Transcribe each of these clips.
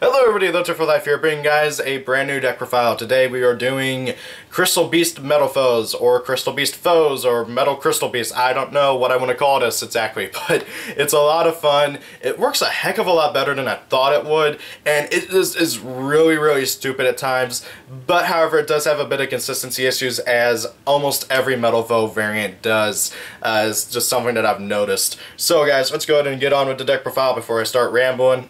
Hello everybody, Loader for Life here, bringing guys a brand new deck profile. Today we are doing Crystal Beast Metalfoes, or Crystal Beast Foes, or Metal Crystal Beast. I don't know what I want to call this exactly, but it's a lot of fun. It works a heck of a lot better than I thought it would, and it is really stupid at times, but however it does have a bit of consistency issues, as almost every Metalfoe variant does. It's just something that I've noticed. So guys, let's go ahead and get on with the deck profile before I start rambling.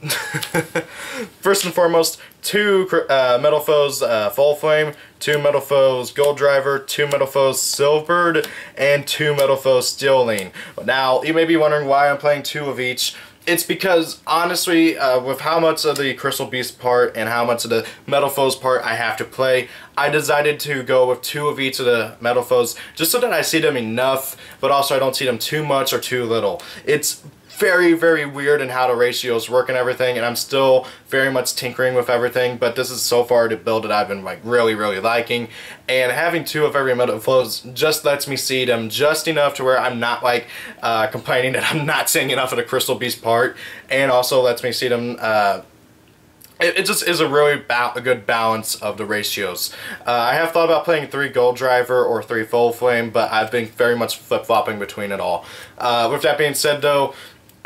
First and foremost, two Metalfoes Full Flame, two Metalfoes Gold Driver, two Metalfoes Silverbird, and two Metalfoes Steeling. Now, you may be wondering why I'm playing two of each. It's because, honestly, with how much of the Crystal Beast part and how much of the Metalfoes part I have to play, I decided to go with two of each of the Metalfoes just so that I see them enough, but also I don't see them too much or too little. It's very weird in how the ratios work and everything, and I'm still very much tinkering with everything, but this is so far the build that I've been like really liking, and having two of every Metalfoes just lets me see them just enough to where I'm not like complaining that I'm not seeing enough of the Crystal Beast part, and also lets me see them it just is a really good balance of the ratios. I have thought about playing 3 Gold Driver or 3 Full Flame, but I've been very much flip-flopping between it all. With that being said though,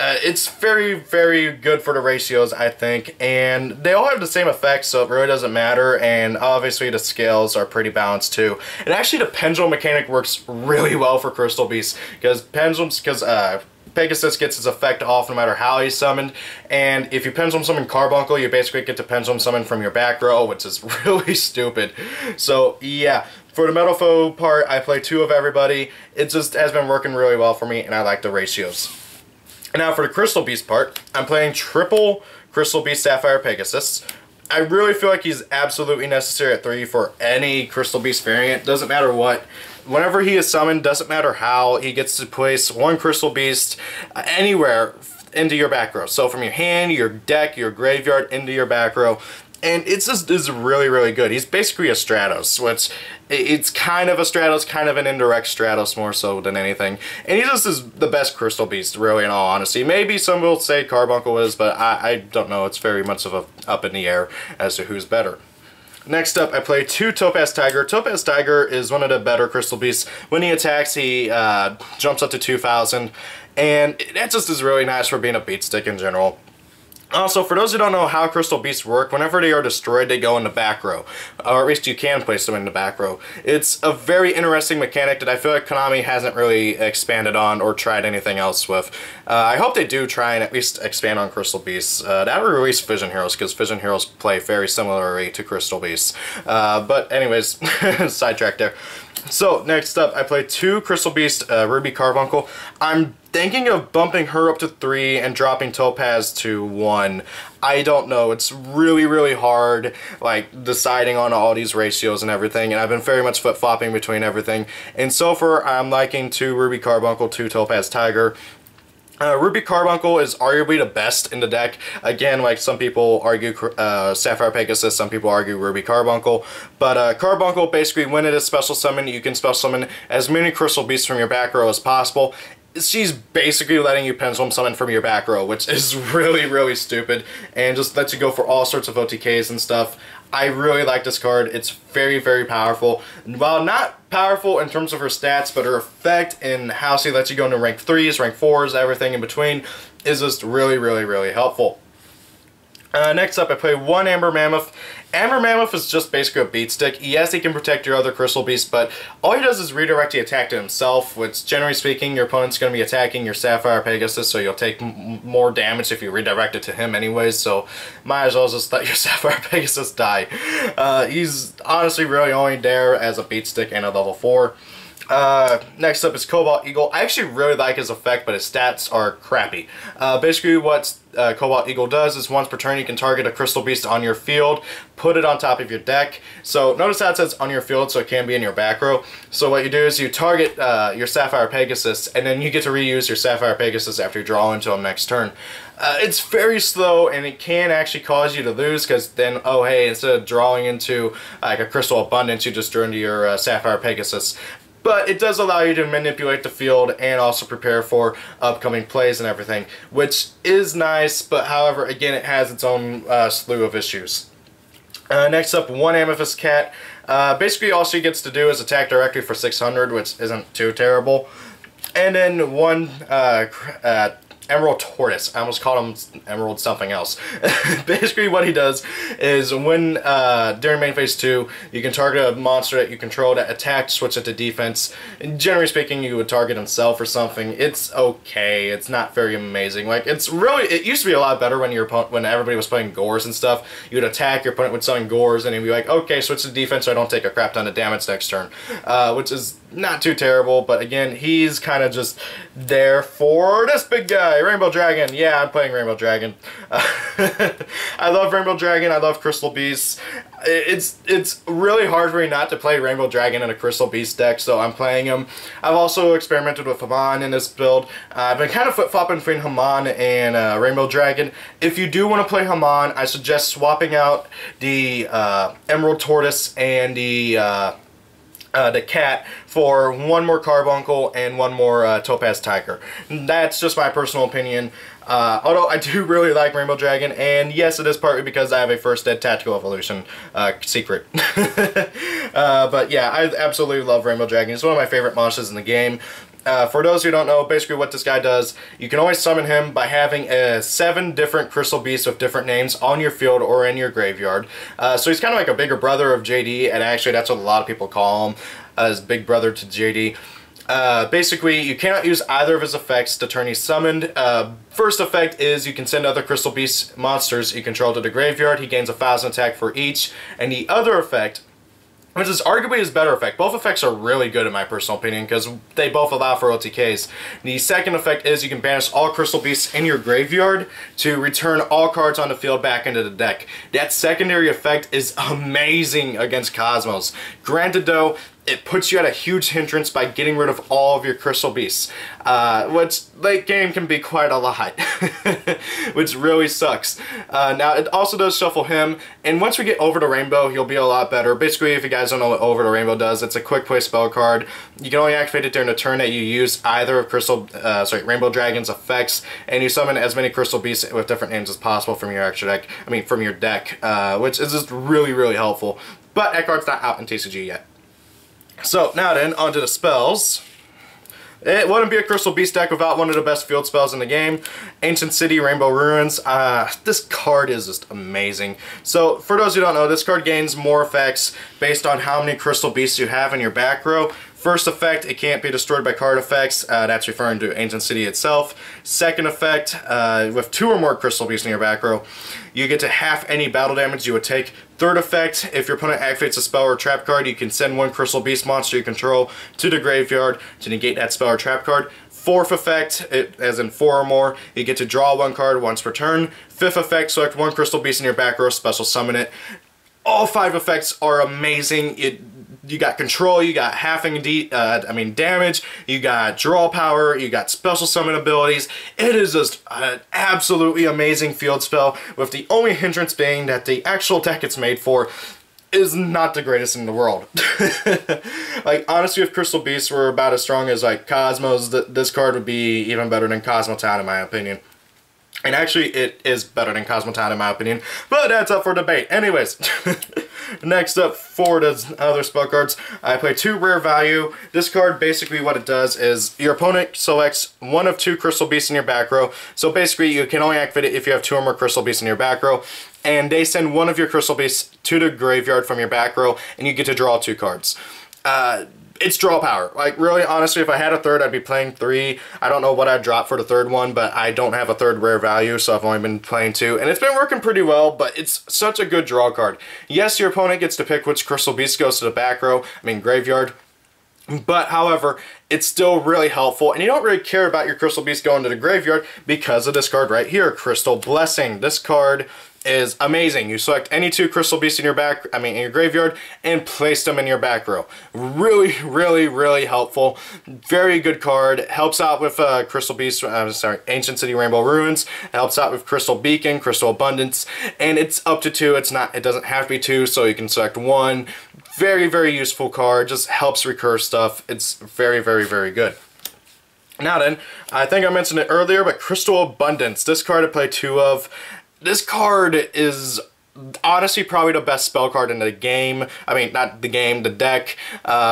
it's very good for the ratios, I think, and they all have the same effect, so it really doesn't matter, and obviously the scales are pretty balanced too. And actually the pendulum mechanic works really well for Crystal Beast, because Pegasus gets his effect off no matter how he's summoned, and if you pendulum summon Carbuncle, you basically get to pendulum summon from your back row, which is really stupid. So yeah, for the Metalfoe part, I play 2 of everybody. It just has been working really well for me, and I like the ratios. And now for the Crystal Beast part, I'm playing triple Crystal Beast Sapphire Pegasus. I really feel like he's absolutely necessary at 3 for any Crystal Beast variant, doesn't matter what. Whenever he is summoned, doesn't matter how, he gets to place one Crystal Beast anywhere into your back row. So from your hand, your deck, your graveyard, into your back row. And it's just is really good. He's basically a Stratos, which it's kind of a Stratos, kind of an indirect Stratos more so than anything. And he just is the best Crystal Beast, really, in all honesty. Maybe some will say Carbuncle is, but I don't know. It's very much of a up in the air as to who's better. Next up, I play 2 Topaz Tiger. Topaz Tiger is one of the better Crystal Beasts. When he attacks, he jumps up to 2,000, and that just is really nice for being a beat stick in general. Also, for those who don't know how Crystal Beasts work, whenever they are destroyed, they go in the back row. Or at least you can place them in the back row. It's a very interesting mechanic that I feel like Konami hasn't really expanded on or tried anything else with. I hope they do try and at least expand on Crystal Beasts. That would release Vision Heroes, because Vision Heroes play very similarly to Crystal Beasts. But anyways, sidetrack there. So, next up, I play 2 Crystal Beast Ruby Carbuncle. I'm thinking of bumping her up to 3 and dropping Topaz to 1. I don't know. It's really hard, like, deciding on all these ratios and everything, and I've been very much flip-flopping between everything. And so far, I'm liking 2 Ruby Carbuncle, 2 Topaz Tiger. Ruby Carbuncle is arguably the best in the deck. Again, like some people argue Sapphire Pegasus, some people argue Ruby Carbuncle. But Carbuncle, basically, when it is special summoned, you can special summon as many Crystal Beasts from your back row as possible. She's basically letting you pendulum summon from your back row, which is really stupid, and just lets you go for all sorts of OTKs and stuff. I really like this card. It's very powerful. While not powerful in terms of her stats, but her effect and how she lets you go into rank 3s, rank 4s, everything in between is just really helpful. Next up, I play 1 Amber Mammoth. Amber Mammoth is just basically a beat stick. Yes, he can protect your other Crystal Beasts, but all he does is redirect the attack to himself, which, generally speaking, your opponent's going to be attacking your Sapphire Pegasus, so you'll take more damage if you redirect it to him anyways, so might as well just let your Sapphire Pegasus die. He's honestly really only there as a beat stick and a level 4. Next up is Cobalt Eagle. I actually really like his effect, but his stats are crappy. Basically what Cobalt Eagle does is once per turn you can target a Crystal Beast on your field, put it on top of your deck. So notice how it says on your field, so it can be in your back row. So what you do is you target your Sapphire Pegasus, and then you get to reuse your Sapphire Pegasus after you draw into him next turn. It's very slow, and it can actually cause you to lose, because then, oh hey, instead of drawing into like a Crystal Abundance, you just drew into your Sapphire Pegasus. but it does allow you to manipulate the field and also prepare for upcoming plays and everything, which is nice, but however, again, it has its own slew of issues. Next up, one Amethyst Cat. Basically, all she gets to do is attack directly for 600, which isn't too terrible. And then one Emerald Tortoise. I almost called him Emerald something else. Basically what he does is when during main phase 2 you can target a monster that you control that attack, switch it to defense. And generally speaking, you would target himself or something. It's okay. It's not very amazing. Like, it's really, it used to be a lot better when when everybody was playing Gores and stuff. You would attack, your opponent would summon Gores, and he'd be like, okay, switch to defense so I don't take a crap ton of damage next turn. Which is not too terrible, but again, he's kind of just there for this big guy, Rainbow Dragon. Yeah, I'm playing Rainbow Dragon. I love Rainbow Dragon. I love Crystal Beasts. It's really hard for me not to play Rainbow Dragon in a Crystal Beast deck, so I'm playing him. I've also experimented with Haman in this build. I've been kind of flip-flopping between Haman and Rainbow Dragon. If you do want to play Haman, I suggest swapping out the Emerald Tortoise and the cat for one more Carbuncle and one more Topaz Tiger. That's just my personal opinion. Although I do really like Rainbow Dragon, and yes, it is partly because I have a First Ed Tactical Evolution secret. But yeah, I absolutely love Rainbow Dragon. He's one of my favorite monsters in the game. For those who don't know, basically what this guy does, you can always summon him by having 7 different Crystal Beasts with different names on your field or in your graveyard. So he's kind of like a bigger brother of JD, and actually that's what a lot of people call him, his big brother to JD. Basically, you cannot use either of his effects to turn he's summoned. First effect is you can send other Crystal Beast monsters you control to the graveyard. He gains 1,000 attack for each. And the other effect, which is arguably his better effect. Both effects are really good in my personal opinion because they both allow for OTKs. The second effect is you can banish all Crystal Beasts in your graveyard to return all cards on the field back into the deck. That secondary effect is amazing against Cosmos. Granted though, it puts you at a huge hindrance by getting rid of all of your Crystal Beasts, which late game can be quite a lot, which really sucks. Now, it also does shuffle him, and once we get Over the Rainbow, he'll be a lot better. Basically, if you guys don't know what Over the Rainbow does, it's a quick play spell card. You can only activate it during the turn that you use either of Rainbow Dragon's effects, and you summon as many Crystal Beasts with different names as possible from your extra deck, from your deck, which is just really, really helpful. But that card's not out in TCG yet. So, now then, onto the spells. It wouldn't be a Crystal Beast deck without one of the best field spells in the game. Ancient City, Rainbow Ruins. This card is just amazing. So, for those who don't know, this card gains more effects based on how many Crystal Beasts you have in your back row. First effect, it can't be destroyed by card effects. That's referring to Ancient City itself. Second effect, with 2 or more Crystal Beasts in your back row, you get to half any battle damage you would take. Third effect, if your opponent activates a spell or trap card, you can send 1 Crystal Beast monster you control to the graveyard to negate that spell or trap card. Fourth effect, as in 4 or more, you get to draw 1 card once per turn. Fifth effect, select 1 Crystal Beast in your back row, special summon it. All 5 effects are amazing. You got control, you got halving damage, you got draw power, you got special summon abilities. It is just an absolutely amazing field spell, with the only hindrance being that the actual deck it's made for is not the greatest in the world. Like, honestly, if Crystal Beasts were about as strong as, like, Cosmos, this card would be even better than Cosmotown, in my opinion. And actually, it is better than Cosmotown in my opinion, but that's up for debate. Anyways, next up for the other spell cards, I play 2 rare value. This card, basically what it does is your opponent selects 1 of 2 Crystal Beasts in your back row. So basically, you can only activate it if you have 2 or more Crystal Beasts in your back row. And they send 1 of your Crystal Beasts to the graveyard from your back row, and you get to draw 2 cards. It's draw power. Like, really, honestly, if I had a third, I'd be playing 3. I don't know what I'd drop for the third one, but I don't have a third rare value, so I've only been playing 2. And it's been working pretty well, but it's such a good draw card. Yes, your opponent gets to pick which Crystal Beast goes to the back row, graveyard. But, however, it's still really helpful, and you don't really care about your Crystal Beast going to the graveyard because of this card right here, Crystal Blessing. This card is amazing. You select any 2 Crystal Beasts in your in your graveyard and place them in your back row. Really, really, really helpful. Very good card. Helps out with Crystal Beast, Ancient City Rainbow Ruins. Helps out with Crystal Beacon, Crystal Abundance, and it's up to 2. It doesn't have to be 2, so you can select 1. very, very useful card. Just helps recur stuff. It's very, very, very good. Now then, I think I mentioned it earlier, but Crystal Abundance. This card I play 2 of. This card is honestly probably the best spell card in the game. I mean, not the game, the deck.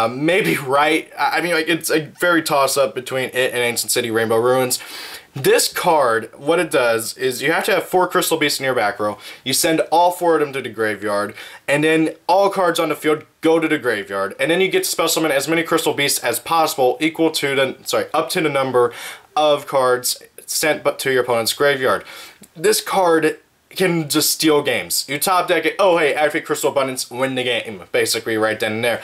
Maybe right. I mean, like, it's a very toss-up between it and Ancient City Rainbow Ruins. This card, what it does is you have to have 4 Crystal Beasts in your back row. You send all 4 of them to the graveyard, and then all cards on the field go to the graveyard, and then you get to spell summon as many Crystal Beasts as possible, equal to the, up to the number of cards sent but to your opponent's graveyard. This card can just steal games. You top deck it, oh hey, activate Crystal Abundance, win the game, basically right then and there.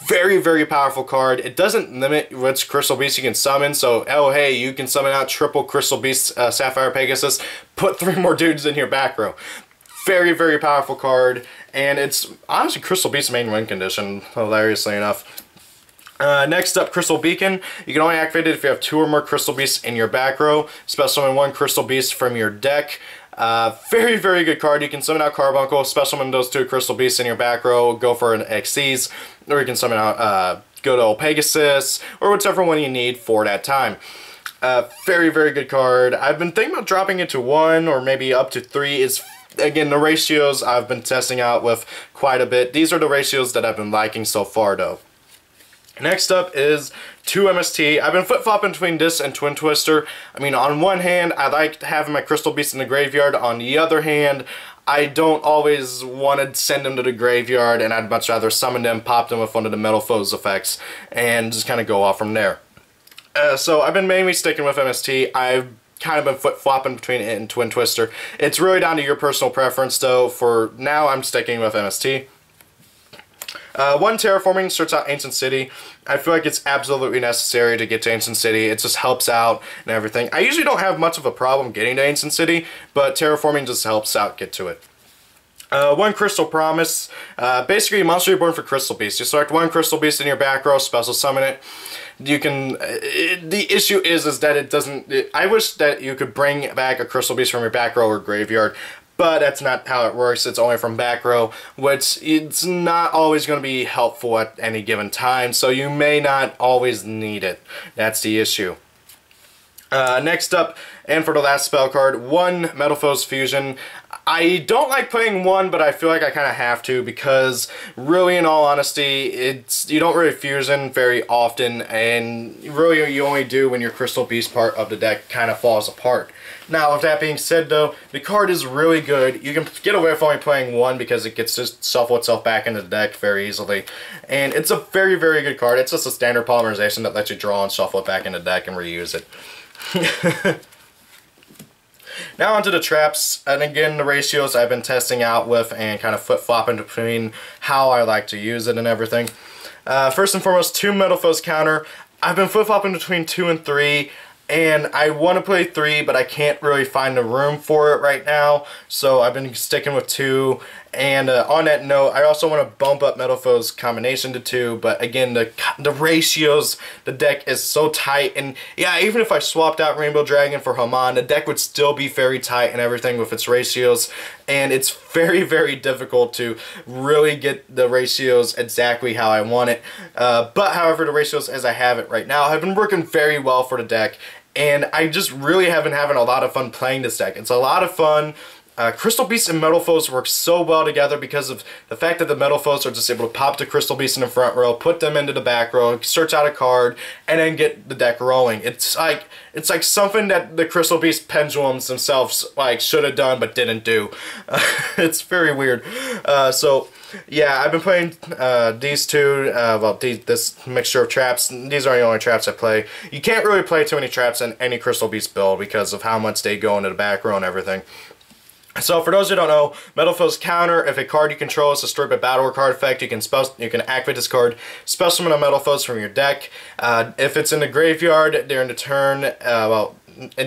Very, very powerful card. It doesn't limit which Crystal Beast you can summon, so oh hey, you can summon out triple Crystal Beast Sapphire Pegasus, put 3 more dudes in your back row. Very, very powerful card, and it's honestly Crystal Beast's main win condition, hilariously enough. Next up, Crystal Beacon. You can only activate it if you have 2 or more Crystal Beasts in your back row. Special summon 1 Crystal Beast from your deck. Very, very good card. You can summon out Carbuncle, special summon those 2 Crystal Beasts in your back row, go for an Xyz, or you can summon out, go to old Pegasus, or whichever one you need for that time. Very, very good card. I've been thinking about dropping it to 1 or maybe up to 3. It's, again, the ratios I've been testing out with quite a bit. These are the ratios that I've been liking so far, though. Next up is 2 MST. I've been flip-flopping between this and Twin Twister. I mean, on one hand, I like having my Crystal Beast in the graveyard. On the other hand, I don't always want to send them to the graveyard, and I'd much rather summon them, pop them with one of the Metalfoe's effects, and just kind of go off from there. So I've been mainly sticking with MST. I've kind of been flip-flopping between it and Twin Twister. It's really down to your personal preference, though. For now, I'm sticking with MST. 1 Terraforming starts out Ancient City. I feel like it's absolutely necessary to get to Ancient City. It just helps out and everything. I usually don't have much of a problem getting to Ancient City, but Terraforming just helps out get to it. 1 Crystal Promise. Basically, Monster Reborn for Crystal Beast. You select 1 Crystal Beast in your back row, special summon it. You can... the issue is that it doesn't... I wish that you could bring back a Crystal Beast from your back row or graveyard, but that's not how it works. It's only from back row, which it's not always going to be helpful at any given time, so you may not always need it. That's the issue. Next up, and for the last spell card, 1 Metalfoe's Fusion. I don't like playing 1, but I feel like I kind of have to, because really, in all honesty, you don't really fusion very often, and really you only do when your Crystal Beast part of the deck kind of falls apart. Now, with that being said, though, the card is really good. You can get away with only playing 1 because it gets to shuffle itself back into the deck very easily. And it's a very, very good card. It's just a standard polymerization that lets you draw and shuffle it back into the deck and reuse it. Now onto the traps, and again the ratios I've been testing out with and kind of flip-flopping between how I like to use it and everything. First and foremost, 2 Metalfoe's Counter. I've been flip-flopping between 2 and 3, and I want to play 3, but I can't really find the room for it right now, so I've been sticking with 2. And on that note, I also want to bump up Metalfoe's combination to 2, but again, the ratios, the deck is so tight, and yeah, even if I swapped out Rainbow Dragon for Haman, the deck would still be very tight and everything with its ratios, and it's very, very difficult to really get the ratios exactly how I want it. But however, the ratios as I have it right now have been working very well for the deck, and I just really have been having a lot of fun playing this deck. It's a lot of fun. Crystal Beast and Metalfoes work so well together because of the fact that the Metalfoes are just able to pop the Crystal Beast in the front row, put them into the back row, search out a card, and then get the deck rolling. It's like something that the Crystal Beast pendulums themselves should have done but didn't do. It's very weird. So yeah, I've been playing these 2, this mixture of traps. These are the only traps I play. You can't really play too many traps in any Crystal Beast build because of how much they go into the back row and everything. So for those who don't know, Metalfoe's Counter, if a card you control is destroyed by battle or card effect, you can activate this card, spell summon a Metalfoe's from your deck. If it's in the graveyard during the turn,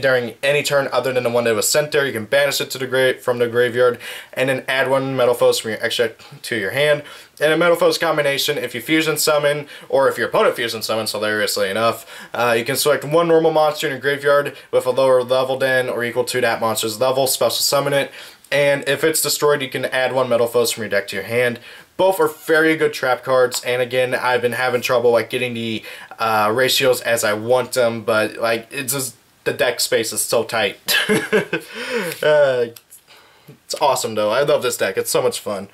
during any turn other than the one that was sent there, you can banish it to from the graveyard, and then add 1 Metalfoe's from your extra to your hand. And a Metalfoe's combination, if you fusion summon, or if your opponent fusion summons, hilariously enough, you can select 1 normal monster in your graveyard with a lower level than or equal to that monster's level, special summon it, and if it's destroyed, you can add 1 Metalfoe from your deck to your hand. Both are very good trap cards, and again, I've been having trouble like getting the ratios as I want them, but like it's just the deck space is so tight. It's awesome though. I love this deck. It's so much fun.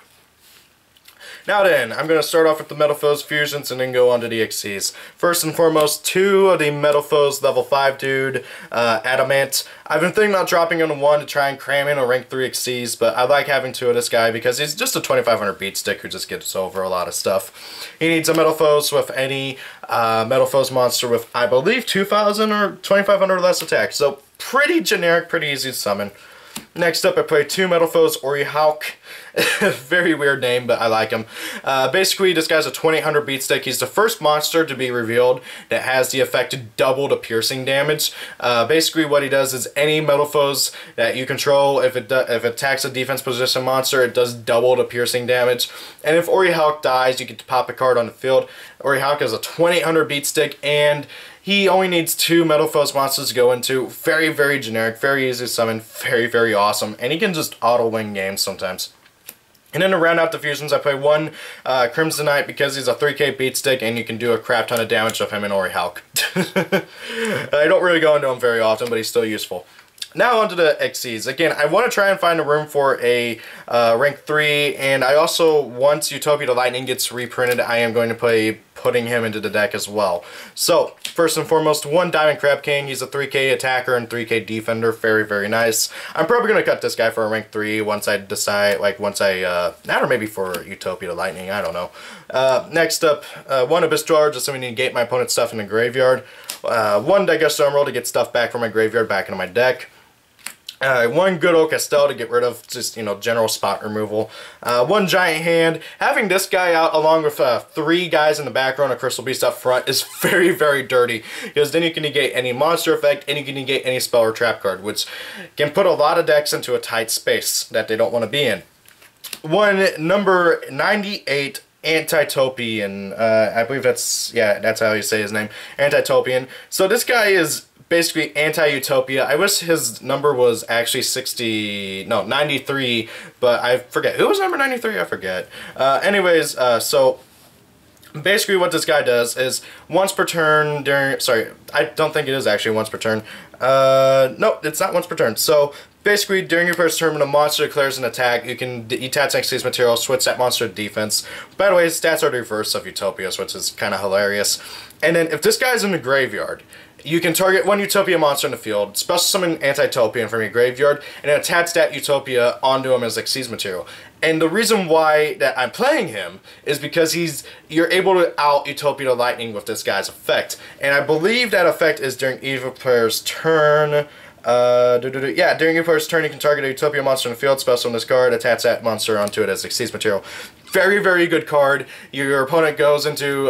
Now then, I'm going to start off with the Metalfoes fusions and then go on to the XCs. First and foremost, 2 of the Metalfoes level 5 dude, Adamant. I've been thinking about dropping him to 1 to try and cram in a rank 3 XCs, but I like having 2 of this guy because he's just a 2500 beat stick who just gets over a lot of stuff. He needs a Metalfoes with any Metalfoes monster with, I believe, 2000 or 2500 or less attack. So pretty generic, pretty easy to summon. Next up, I play 2 Metalfoes, YgoAmino. Very weird name, but I like him. Basically, this guy's a 2800 beat stick. He's the first monster to be revealed that has the effect to double the piercing damage. Basically, what he does is any Metalfoes that you control, if it attacks a defense position monster, it does double the piercing damage. And if YgoAmino dies, you get to pop a card on the field. YgoAmino is a 2800 beat stick, and he only needs 2 Metalfoes monsters to go into. Very, very generic, very easy to summon, very, very awesome. And he can just auto-win games sometimes. And then to round out the fusions, I play 1 Crimson Knight because he's a 3k beat stick and you can do a crap ton of damage with him and YgoAmino. I don't really go into him very often, but he's still useful. Now onto the XCs. Again, I want to try and find a room for a rank 3, and I also, once Utopia the Lightning gets reprinted, I am going to play putting him into the deck as well. So, first and foremost, 1 Diamond Crab King. He's a 3k attacker and 3k defender. Very, very nice. I'm probably going to cut this guy for a rank 3 once I decide, like once I, or maybe for Utopia the Lightning, I don't know. Next up, 1 Abyss Dweller, just so we need to negate my opponent's stuff in the graveyard. 1 Digest Roll to get stuff back from my graveyard back into my deck. 1 good old Castell to get rid of just, general spot removal. 1 Giant Hand. Having this guy out along with 3 guys in the background of Crystal Beast up front is very, very dirty. Because then you can negate any monster effect and you can negate any spell or trap card, which can put a lot of decks into a tight space that they don't want to be in. 1 number 98 Antitopian. I believe that's how you say his name. Antitopian. So this guy is basically anti-Utopia. I wish his number was actually 93, but I forget. Who was number 93? I forget. Anyways, so basically what this guy does is once per turn during, sorry, I don't think it is actually once per turn. No, it's not once per turn. So basically, during your first turn, when a monster declares an attack, you can attach XC's material, switch that monster to defense. By the way, his stats are the reverse of Utopia's, which is kind of hilarious. And then if this guy's in the graveyard, you can target 1 Utopia monster in the field, special summon Antitopian from your graveyard, and then attach that Utopia onto him as XC's material. And the reason why that I'm playing him is because you're able to out Utopia the Lightning with this guy's effect. And I believe that effect is during either player's turn. Yeah, during your player's turn, you can target a Utopia monster in the field, special on this card, attach that monster onto it as XC's material. Very, very good card. Your opponent goes into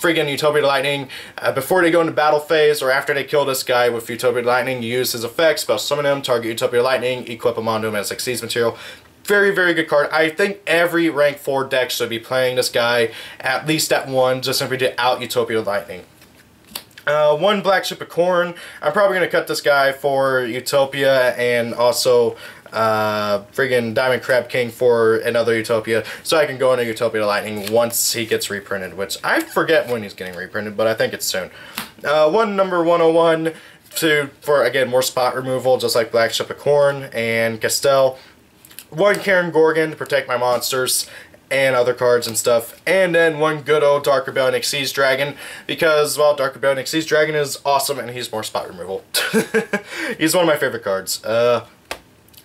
friggin' Utopia the Lightning. Before they go into battle phase or after they kill this guy with Utopia the Lightning, you use his effects, special summon him, target Utopia the Lightning, equip him onto him as XC's material. Very, very good card. I think every rank 4 deck should be playing this guy at least at 1, just simply to out Utopia the Lightning. 1 Black Ship of Corn. I'm probably going to cut this guy for Utopia and also friggin' Diamond Crab King for another Utopia, so I can go into Utopia the Lightning once he gets reprinted, which I forget when he's getting reprinted, but I think it's soon. 1 number 101 for, again, more spot removal, just like Black Ship of Corn and Castell. 1 Karen Gorgon to protect my monsters and other cards and stuff, and then 1 good old Dark Rebellion Xyz Dragon, because, well, Dark Rebellion Xyz Dragon is awesome and he's more spot removal. He's one of my favorite cards.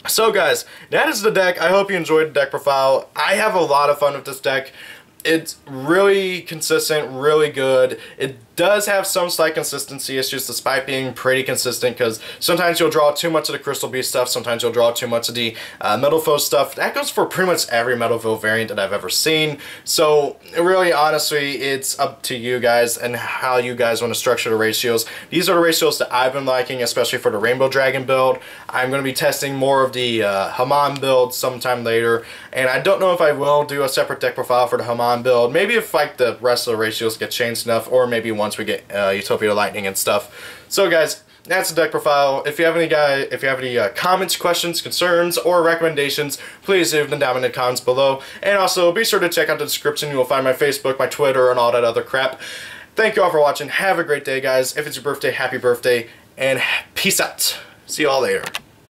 So guys, that is the deck. I hope you enjoyed the deck profile. I have a lot of fun with this deck. It's really consistent, really good. It does have some slight consistency issues despite being pretty consistent, because sometimes you'll draw too much of the Crystal Beast stuff, sometimes you'll draw too much of the Metalfoe stuff. That goes for pretty much every Metalfoe variant that I've ever seen. So really, honestly, it's up to you guys and how you guys want to structure the ratios. These are the ratios that I've been liking, especially for the Rainbow Dragon build. I'm going to be testing more of the Haman build sometime later, and I don't know if I will do a separate deck profile for the Haman build. Maybe if like the rest of the ratios get changed enough, or maybe once we get Utopia the Lightning and stuff. So guys, that's the deck profile. If you have any comments, questions, concerns, or recommendations, please leave them down in the comments below. And also, be sure to check out the description. You will find my Facebook, my Twitter, and all that other crap. Thank you all for watching. Have a great day, guys. If it's your birthday, happy birthday, and peace out. See you all later.